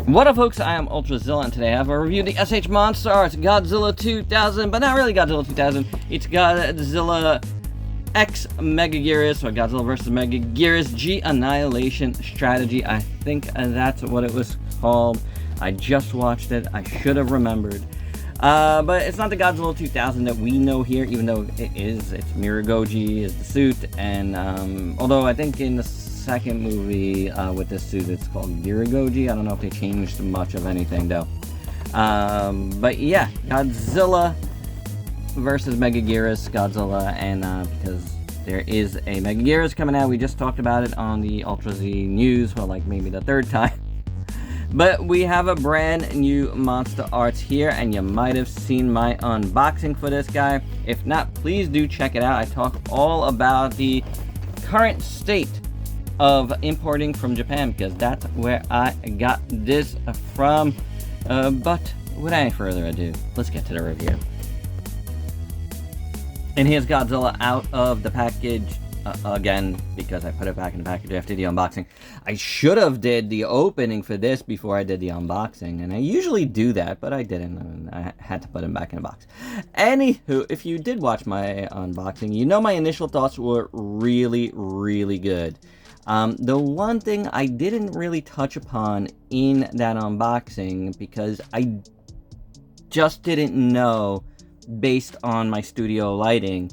What up, folks? I am Ultrazilla, and today I have a review of the SH Monsterarts Godzilla 2000, but not really Godzilla 2000. It's Godzilla X Megaguirus, or Godzilla vs. Megaguirus G Annihilation Strategy. I think that's what it was called. I just watched it. I should have remembered. But it's not the Godzilla 2000 that we know here, even though it is. It's Miragoji is the suit, and although I think in the second movie with this suit it's called Miragoji. I don't know if they changed much of anything though. But yeah, Godzilla versus Megaguirus Godzilla, and because there is a Megaguirus coming out, we just talked about it on the Ultra Z news for like maybe the third time. But we have a brand new Monsterarts here, and you might have seen my unboxing for this guy. If not, please do check it out. I talk all about the current state of importing from Japan, because that's where I got this from. But without any further ado, let's get to the review. And here's Godzilla out of the package again, because I put it back in the package after the unboxing. I should have did the opening for this before I did the unboxing, and I usually do that, but I didn't, and I had to put him back in the box. Anywho, if you did watch my unboxing, you know my initial thoughts were really, really good. The one thing I didn't really touch upon in that unboxing, because I just didn't know, based on my studio lighting,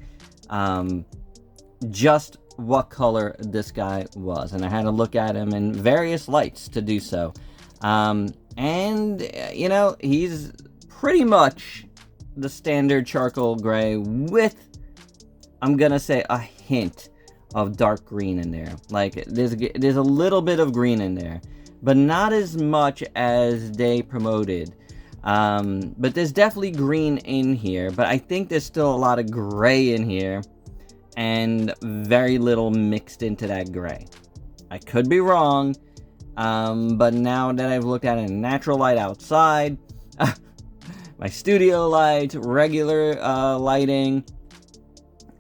just what color this guy was, and I had to look at him in various lights to do so. And you know, he's pretty much the standard charcoal gray with, I'm gonna say, a hint of dark green in there. Like there's a little bit of green in there, but not as much as they promoted. But there's definitely green in here, but I think there's still a lot of gray in here, and very little mixed into that gray. I could be wrong, but now that I've looked at it in natural light outside, my studio light, regular lighting,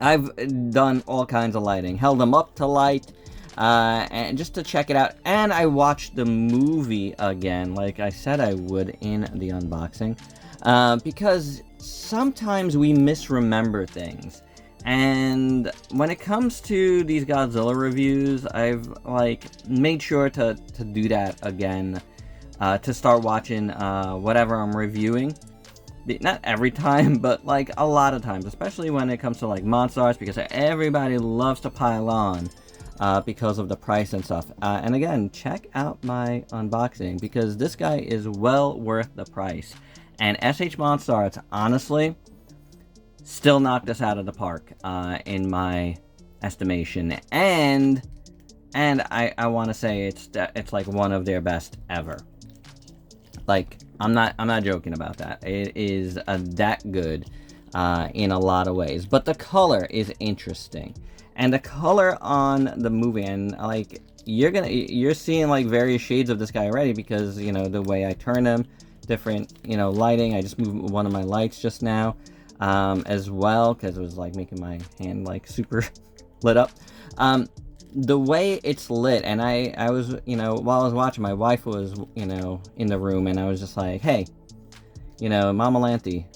I've done all kinds of lighting, held them up to light, and just to check it out. And I watched the movie again, like I said I would in the unboxing, because sometimes we misremember things. And when it comes to these Godzilla reviews, I've like made sure to do that again, to start watching whatever I'm reviewing. Not every time, but like a lot of times, especially when it comes to like Monsterarts, because everybody loves to pile on because of the price and stuff. And again, check out my unboxing, because this guy is well worth the price. And SH Monsterarts, honestly, still knocked us out of the park in my estimation. And I want to say it's like one of their best ever. Like, I'm not joking about that. It is that good in a lot of ways. But the color is interesting, and the color on the movie, and like you're seeing like various shades of this guy already, because you know the way I turn him, different lighting. I just moved one of my lights just now, as well, because it was like making my hand like super lit up. The way it's lit, and I was, while I was watching, my wife was, in the room, and I was just like, hey, Mama Lanty,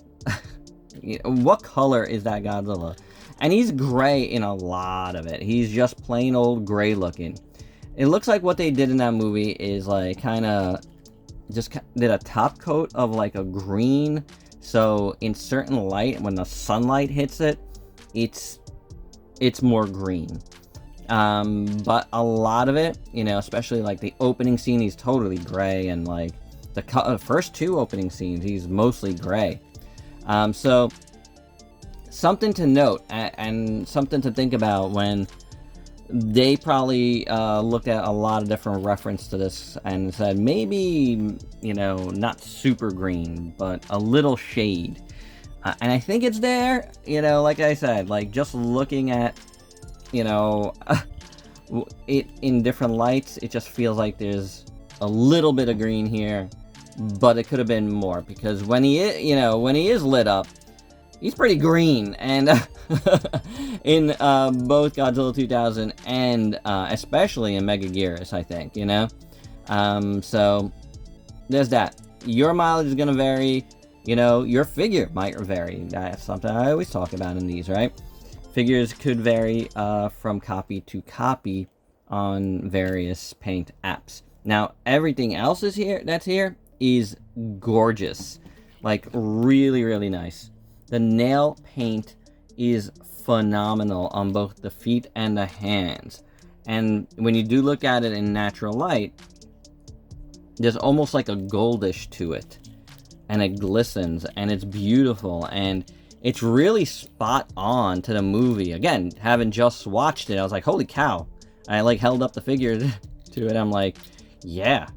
what color is that Godzilla? And he's gray in a lot of it. He's just plain old gray looking. It looks like what they did in that movie is like kind of just did a top coat of like a green, so in certain light, when the sunlight hits it, it's more green. But a lot of it, especially like the opening scene, he's totally gray, and like the first two opening scenes, he's mostly gray. So something to note, and something to think about when they probably looked at a lot of different reference to this and said maybe, not super green, but a little shade. And I think it's there, like I said, like just looking at it in different lights, it just feels like there's a little bit of green here, but it could have been more, because when he is lit up, he's pretty green. And in both Godzilla 2000 and especially in Megaguirus, I think, so there's that. Your mileage is going to vary. You know, your figure might vary. That's something I always talk about in these, right? Figures could vary from copy to copy on various paint apps. Now, everything else is here. That's here is gorgeous. Like, really, really nice. The nail paint is phenomenal on both the feet and the hands. And when you do look at it in natural light, there's almost like a goldish to it. And it glistens, and it's beautiful, and it's really spot on to the movie. Again, having just watched it, I was like, holy cow. I like held up the figure to it. I'm like, yeah,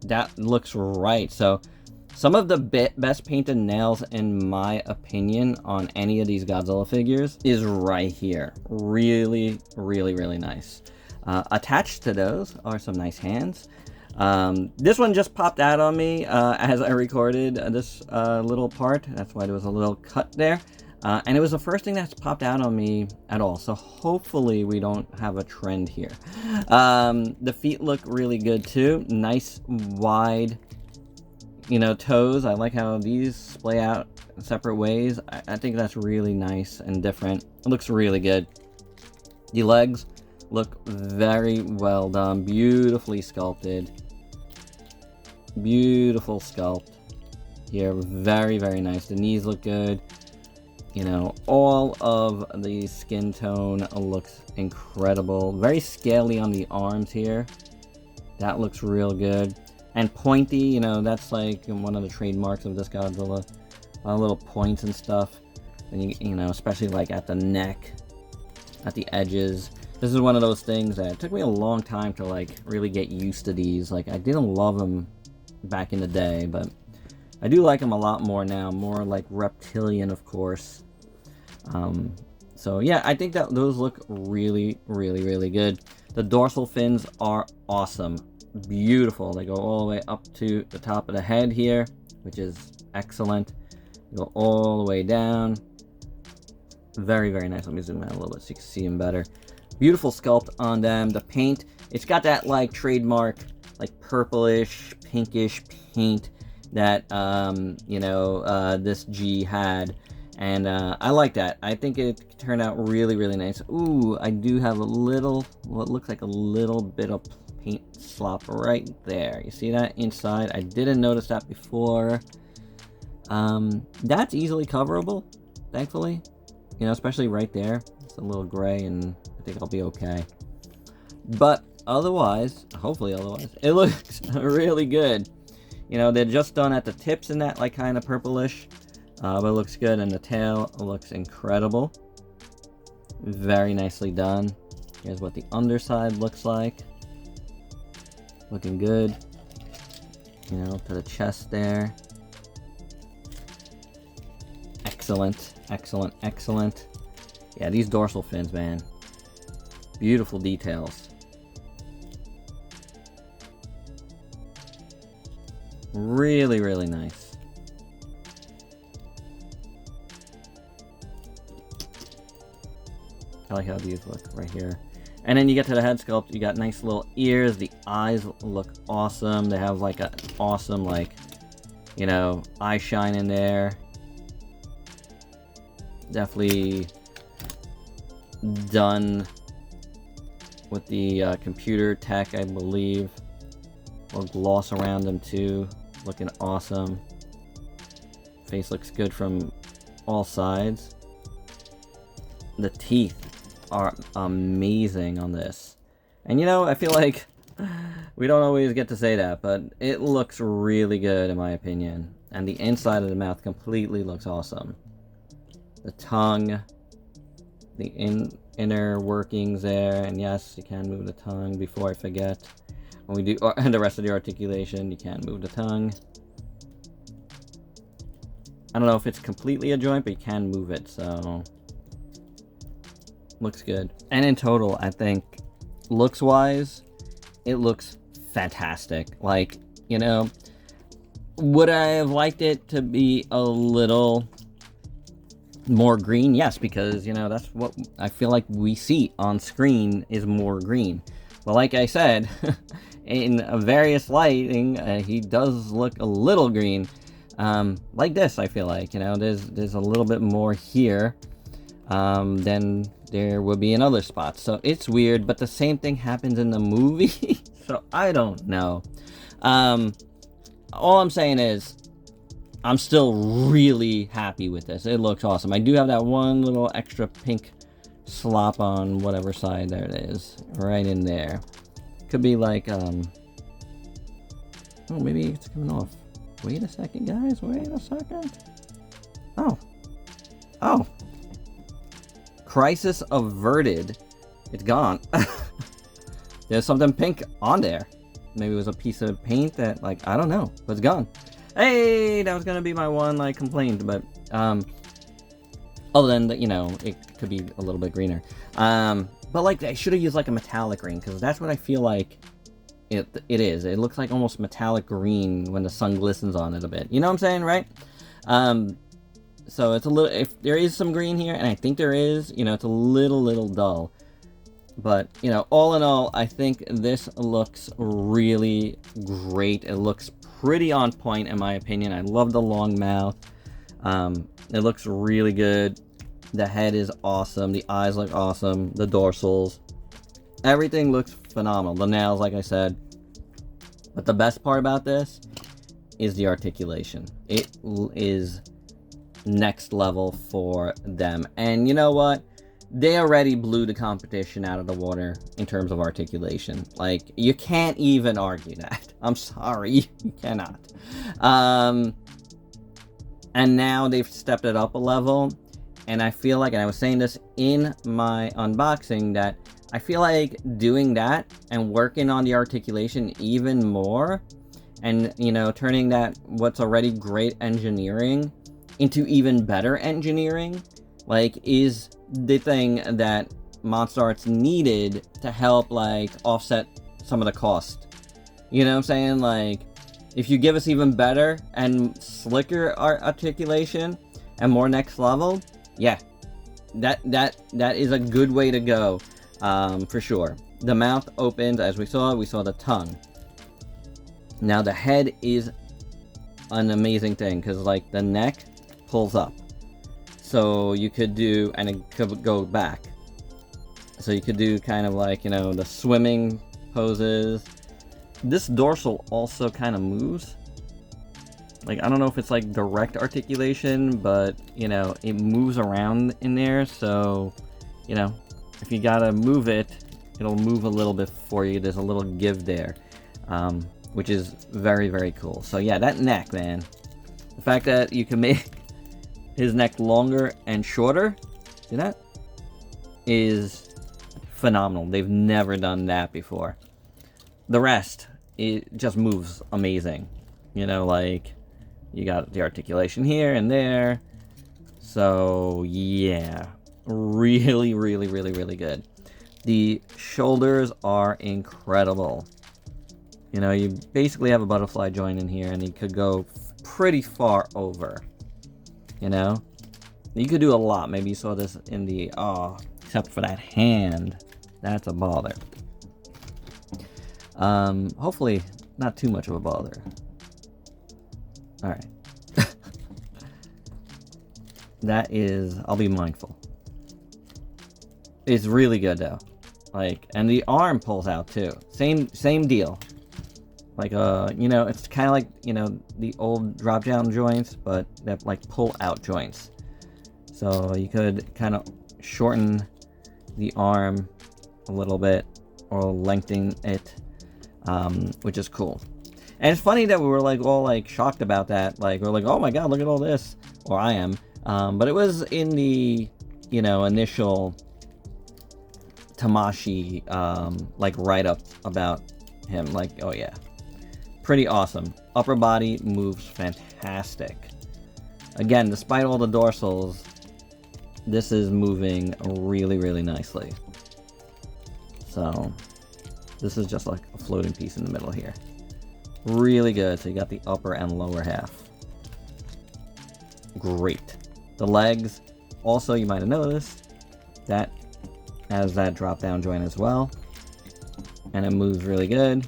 that looks right. So some of the best painted nails, in my opinion, on any of these Godzilla figures is right here. Really, really, really nice. Attached to those are some nice hands. This one just popped out on me as I recorded this little part. That's why there was a little cut there. And it was the first thing that's popped out on me at all. So hopefully we don't have a trend here. The feet look really good too. Nice, wide, you know, toes. I like how these splay out in separate ways. I think that's really nice and different. It looks really good. The legs look very well done. Beautifully sculpted. Beautiful sculpt here. Very, very nice. The knees look good. You know, all of the skin tone looks incredible. Very scaly on the arms here. That looks real good. And pointy, you know, that's like one of the trademarks of this Godzilla. A lot of little points and stuff. And you know, especially like at the neck, at the edges. This is one of those things that it took me a long time to like really get used to these. Like, I didn't love them back in the day, but I do like them a lot more now. More like reptilian, of course. So yeah, I think that those look really, really, really good. The dorsal fins are awesome. Beautiful. They go all the way up to the top of the head here, which is excellent. Go all the way down. Very, very nice. Let me zoom out a little bit so you can see them better. Beautiful sculpt on them. The paint, it's got that like trademark, like purplish, pinkish paint that, you know, this G had. And I like that. I think it turned out really, really nice. Ooh, I do have a little, what looks like a little bit of paint slop right there. You see that inside? I didn't notice that before. That's easily coverable, thankfully. You know, especially right there. It's a little gray, and I think I'll be okay. But otherwise, hopefully otherwise, it looks really good. You know, they're just done at the tips and that, like, kind of purplish. But it looks good, and the tail looks incredible. Very nicely done. Here's what the underside looks like. Looking good. You know, to the chest there. Excellent, excellent, excellent. Yeah, these dorsal fins, man. Beautiful details. Really, really nice. I like how these look right here. And then you get to the head sculpt, you got nice little ears. The eyes look awesome. They have like an awesome, like, you know, eye shine in there. Definitely done with the computer tech, I believe. Or gloss around them too. Looking awesome. Face looks good from all sides. The teeth are amazing on this. And you know, I feel like we don't always get to say that, but it looks really good in my opinion. And the inside of the mouth completely looks awesome. The tongue, the inner workings there, and yes, you can move the tongue before I forget. When we do the rest of the articulation, you can move the tongue. I don't know if it's completely a joint, but you can move it, so looks good. And in total, I think looks wise, it looks fantastic. Like, you know, would I have liked it to be a little more green? Yes, because, you know, that's what I feel like we see on screen is more green. But like I said, in various lighting, he does look a little green. Like this, I feel like, you know, there's a little bit more here than there would be in other spots. So it's weird, but the same thing happens in the movie. So I don't know. All I'm saying is, I'm still really happy with this. It looks awesome. I do have that one little extra pink slop on whatever side there it is, right in there. Could be like, oh, maybe it's coming off. Wait a second, guys. Wait a second. Oh. Crisis averted. It's gone. There's something pink on there. Maybe it was a piece of paint that, like, I don't know, but it's gone. Hey, that was gonna be my one, like, complaint, but, other than that, you know, it could be a little bit greener. But, like, I should have used, like, a metallic green, because that's what I feel like it is. It looks like almost metallic green when the sun glistens on it a bit. You know what I'm saying, right? So it's a little, if there is some green here, and I think there is, you know, it's a little dull. But, you know, all in all, I think this looks really great. It looks pretty on point, in my opinion. I love the long mouth. It looks really good. The head is awesome. The eyes look awesome. The dorsals. Everything looks phenomenal. The nails, like I said. But the best part about this is the articulation. It is next level for them. And you know what? They already blew the competition out of the water in terms of articulation. Like, you can't even argue that. I'm sorry, you cannot. And now they've stepped it up a level, and I feel like, and I was saying this in my unboxing, that I feel like doing that and working on the articulation even more, and, you know, turning that what's already great engineering into even better engineering, like, is the thing that Monsterarts needed to help, like, offset some of the cost. You know what I'm saying? Like, if you give us even better and slicker articulation and more next level, yeah, that is a good way to go, for sure. The mouth opens, as we saw the tongue. Now the head is an amazing thing, because, like, the neck pulls up. So you could do, and it could go back. So you could do kind of like, you know, the swimming poses. This dorsal also kind of moves. Like, I don't know if it's like direct articulation, but, you know, it moves around in there. So, you know, if you gotta move it, it'll move a little bit for you. There's a little give there, which is very, very cool. So yeah, that neck, man. The fact that you can make his neck longer and shorter, see that? Is phenomenal. They've never done that before. The rest, it just moves amazing. You know, like, you got the articulation here and there. So, yeah. Really, really, really, really good. The shoulders are incredible. You know, you basically have a butterfly joint in here, and you could go pretty far over. You know, you could do a lot. Maybe you saw this in the, except for that hand. That's a bother. Hopefully not too much of a bother. All right. That is, I'll be mindful. It's really good though. Like, and the arm pulls out too. Same deal. Like, you know, it's kind of like, you know, the old drop-down joints, but they're like pull-out joints. So you could kind of shorten the arm a little bit or lengthen it, which is cool. And it's funny that we were like all like shocked about that. Like, we're like, oh my god, look at all this. Or I am. But it was in the, you know, initial Tamashi, like, write-up about him. Like, oh yeah. Pretty awesome. Upper body moves fantastic. Again, despite all the dorsals, this is moving really, really nicely. So, this is just like a floating piece in the middle here. Really good. So you got the upper and lower half. Great. The legs, also, you might have noticed, that has that drop-down joint as well. And it moves really good.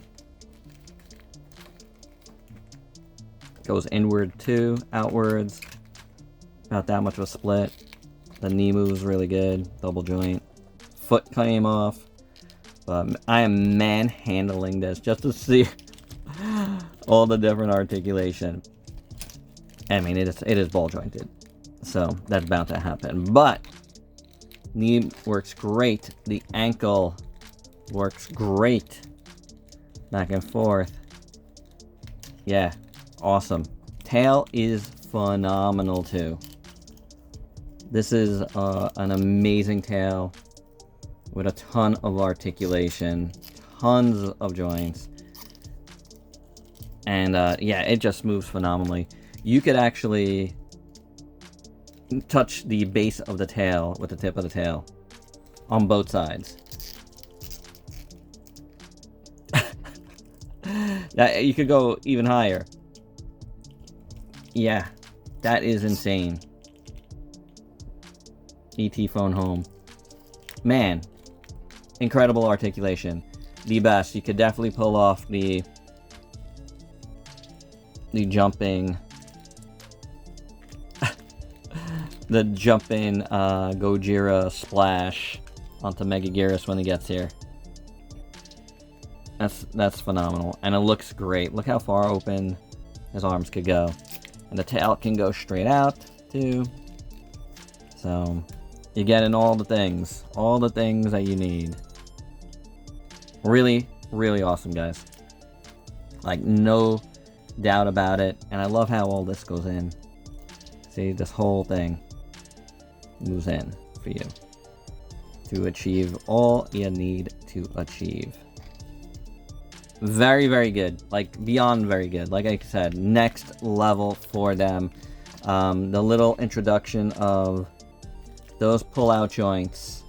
Goes inward too, outwards. Not that much of a split. The knee moves really good. Double joint. Foot came off. But I am manhandling this just to see all the different articulation. I mean, it is ball jointed. So that's bound to happen. But knee works great. The ankle works great. Back and forth. Yeah, awesome. Tail is phenomenal too. This is an amazing tail with a ton of articulation, tons of joints, and yeah, it just moves phenomenally. You could actually touch the base of the tail with the tip of the tail on both sides. That you could go even higher. Yeah, that is insane. ET phone home. Man, incredible articulation. The best. You could definitely pull off the jumping the jumping Gojira splash onto Megaguirus when he gets here. That's phenomenal, and it looks great. Look how far open his arms could go, and the tail can go straight out too. So you're getting all the things that you need. Really, really awesome, guys. Like, no doubt about it. And I love how all this goes in. See, this whole thing moves in for you to achieve all you need to achieve. Very, very good. Like, beyond very good. Like I said, next level for them. The little introduction of those pull-out joints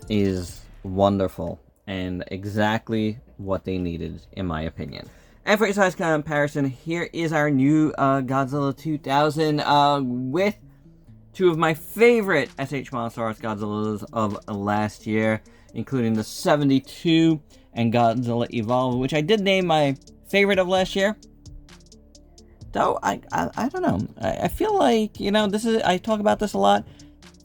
is wonderful and exactly what they needed, in my opinion. And for your size comparison, here is our new Godzilla 2000 with two of my favorite SH Monsterarts Godzillas of last year, including the 72 and Godzilla Evolve, which I did name my favorite of last year. Though, I don't know. I feel like, you know, I talk about this a lot.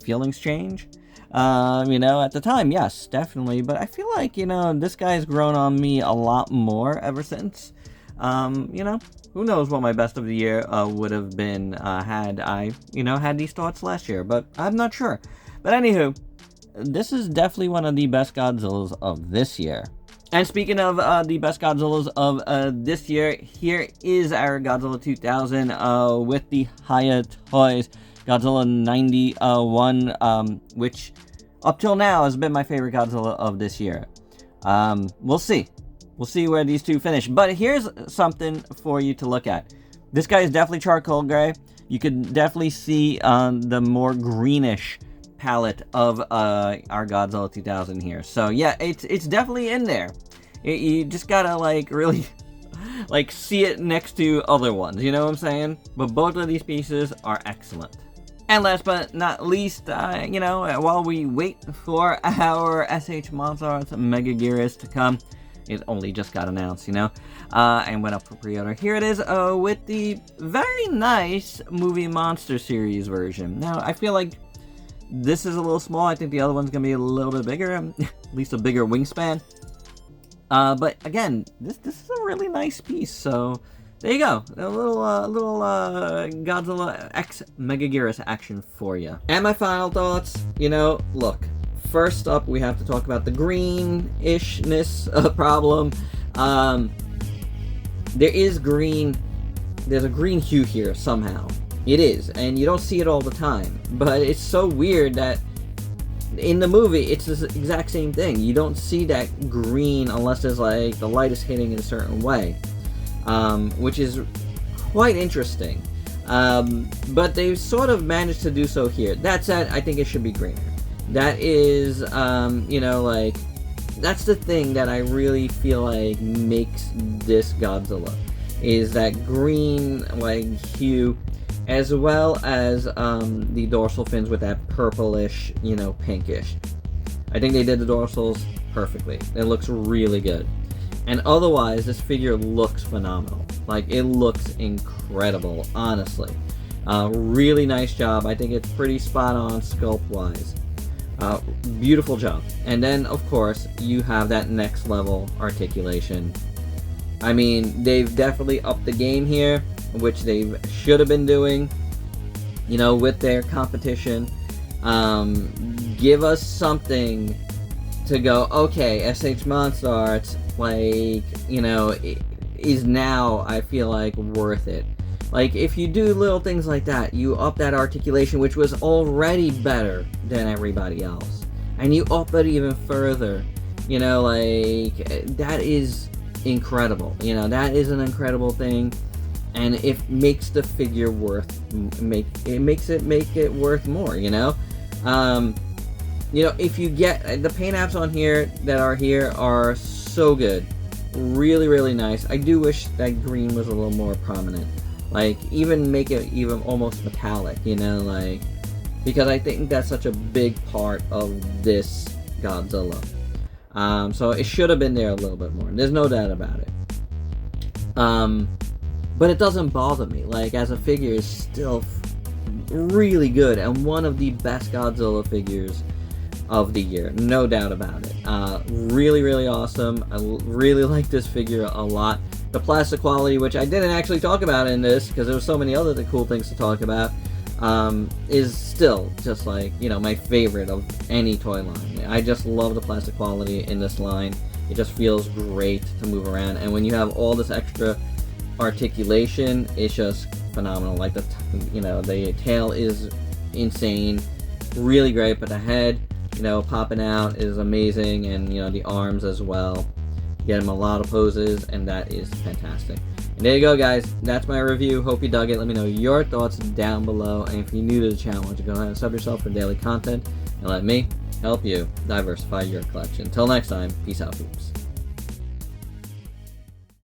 Feelings change. You know, at the time, yes, definitely. But I feel like, you know, this guy's grown on me a lot more ever since. You know, who knows what my best of the year would have been had I, you know, had these thoughts last year. But I'm not sure. But anywho, this is definitely one of the best Godzillas of this year. And speaking of the best Godzillas of this year, here is our Godzilla 2000 with the Hiya Toys Godzilla 91, which up till now has been my favorite Godzilla of this year. We'll see. We'll see where these two finish. But here's something for you to look at. This guy is definitely charcoal gray. You can definitely see the more greenish palette of our Godzilla 2000 here. So yeah, it's definitely in there. You just gotta like really like see it next to other ones, you know what I'm saying? But both of these pieces are excellent. And last but not least, you know, while we wait for our SH Monsterarts Megaguirus to come, it only just got announced, you know, and went up for pre-order. Here it is with the very nice Movie Monster Series version. Now, I feel like this is a little small. I think the other one's going to be a little bit bigger, at least a bigger wingspan. But again, this is a really nice piece, so there you go. A little Godzilla X Megaguirus action for you. And my final thoughts, you know, look. First up, we have to talk about the greenish-ness problem. There's a green hue here somehow. It is, and you don't see it all the time. But it's so weird that in the movie, it's the exact same thing. You don't see that green unless there's like the light is hitting in a certain way, which is quite interesting. But they've sort of managed to do so here. That said, I think it should be greener. That is, you know, like, that's the thing that I really feel like makes this Godzilla, is that green, like, hue, as well as the dorsal fins with that purplish, you know, pinkish. I think they did the dorsals perfectly. It looks really good. And otherwise, this figure looks phenomenal. Like, it looks incredible, honestly. Really nice job. I think it's pretty spot on sculpt-wise. Beautiful job. And then, of course, you have that next level articulation. I mean, they've definitely upped the game here, which they should have been doing, you know, with their competition. Give us something to go, okay, SH Monsterarts, like, you know, is now, I feel like, worth it. Like, if you do little things like that, you up that articulation, which was already better than everybody else, and you up it even further, you know, like, that is incredible. You know, that is an incredible thing, and it makes the figure make it worth more, you know? You know, if you get, the paint apps on here that are here are so good. Really, really nice. I do wish that green was a little more prominent. Like, even make it even almost metallic, you know, like, because I think that's such a big part of this Godzilla. So it should have been there a little bit more. There's no doubt about it. But it doesn't bother me. Like, as a figure, it's still really good and one of the best Godzilla figures of the year, no doubt about it. Really, really awesome. I really like this figure a lot. The plastic quality, which I didn't actually talk about in this because there were so many other cool things to talk about, is still just like, you know, my favorite of any toy line. I just love the plastic quality in this line. It just feels great to move around, and when you have all this extra articulation, it's just phenomenal. Like, you know, the tail is insane, really great, but the head, you know, popping out is amazing, and, you know, the arms as well. Get him a lot of poses, and that is fantastic. And there you go, guys. That's my review. Hope you dug it. Let me know your thoughts down below, and if you're new to the channel, why don't you go ahead and sub yourself for daily content, and let me help you diversify your collection. Until next time, peace out, peeps.